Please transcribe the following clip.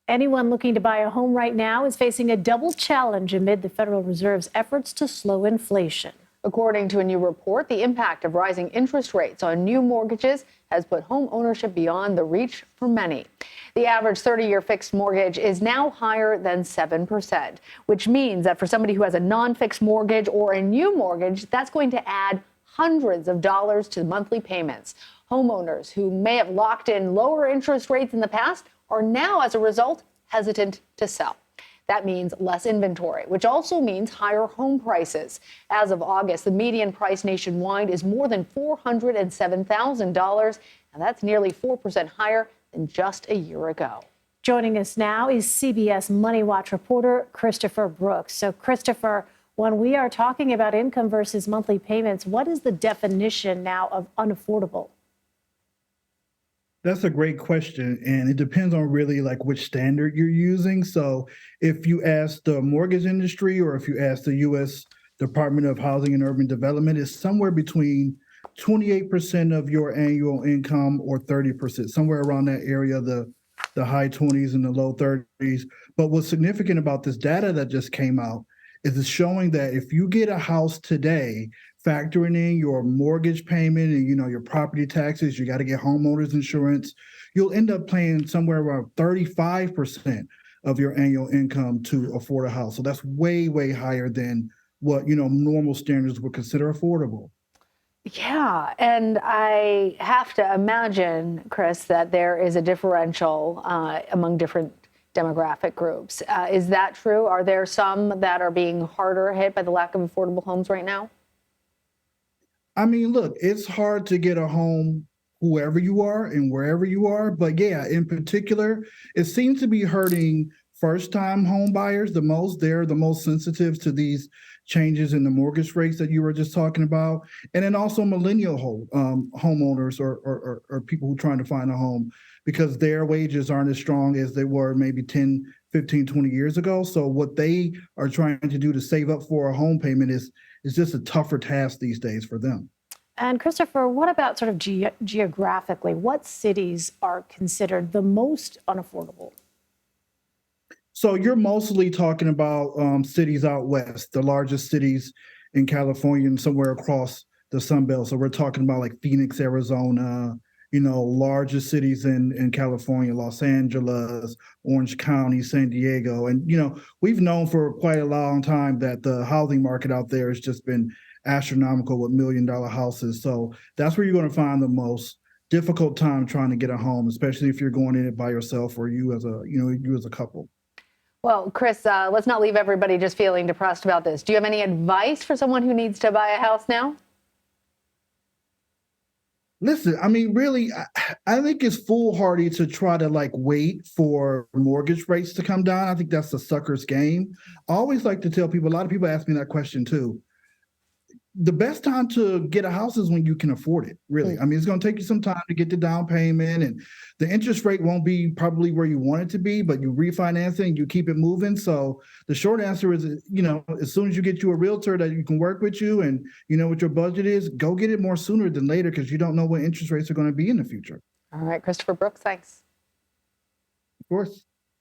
Anyone looking to buy a home right now is facing a double challenge amid the Federal Reserve's efforts to slow inflation. According to a new report, the impact of rising interest rates on new mortgages has put home ownership beyond the reach for many. The average 30-year fixed mortgage is now higher than 7%, which means that for somebody who has a non-fixed mortgage or a new mortgage, that's going to add hundreds of dollars to monthly payments. Homeowners who may have locked in lower interest rates in the past are now, as a result, hesitant to sell. That means less inventory, which also means higher home prices. As of August, the median price nationwide is more than $407,000, and that's nearly 4% higher than just a year ago. Joining us now is CBS Money Watch reporter Christopher Brooks. So, Christopher, when we are talking about income versus monthly payments, what is the definition now of unaffordable? That's a great question, and it depends on really like which standard you're using. So if you ask the mortgage industry or if you ask the U.S. Department of Housing and Urban Development, it's somewhere between 28% of your annual income or 30%, somewhere around that area, the high 20s and the low 30s. But what's significant about this data that just came out is it's showing that if you get a house today, factoring in your mortgage payment and your property taxes, you got to get homeowners insurance, you'll end up paying somewhere around 35% of your annual income to afford a house. So that's way, way higher than what normal standards would consider affordable. Yeah, and I have to imagine, Chris, that there is a differential among different demographic groups. Is that true? Are there some that are being harder hit by the lack of affordable homes right now? I mean, look, it's hard to get a home whoever you are and wherever you are. But yeah, in particular, it seems to be hurting first-time home buyers the most. They're the most sensitive to these changes in the mortgage rates that you were just talking about. And then also millennial homeowners or people who are trying to find a home because their wages aren't as strong as they were maybe 10, 15, 20 years ago. So what they are trying to do to save up for a home payment is just a tougher task these days for them. And Christopher, what about sort of geographically? What cities are considered the most unaffordable? So you're mostly talking about cities out west, the largest cities in California and somewhere across the Sun Belt. So we're talking about like Phoenix, Arizona, largest cities in California, Los Angeles, Orange County, San Diego. And, we've known for quite a long time that the housing market out there has just been astronomical with $1 million houses. So that's where you're going to find the most difficult time trying to get a home, especially if you're going in it by yourself or you as a couple. Well, Chris, let's not leave everybody just feeling depressed about this. Do you have any advice for someone who needs to buy a house now? Listen, I mean, really, I think it's foolhardy to try to wait for mortgage rates to come down. I think that's a sucker's game. I always like to tell people, a lot of people ask me that question too. The best time to get a house is when you can afford it, really. I mean, it's going to take you some time to get the down payment and the interest rate won't be probably where you want it to be, but you refinance it and you keep it moving. So the short answer is, as soon as you get you a realtor that you can work with you and what your budget is, go get it more sooner than later because you don't know what interest rates are going to be in the future. All right, Christopher Brooks, thanks. Of course.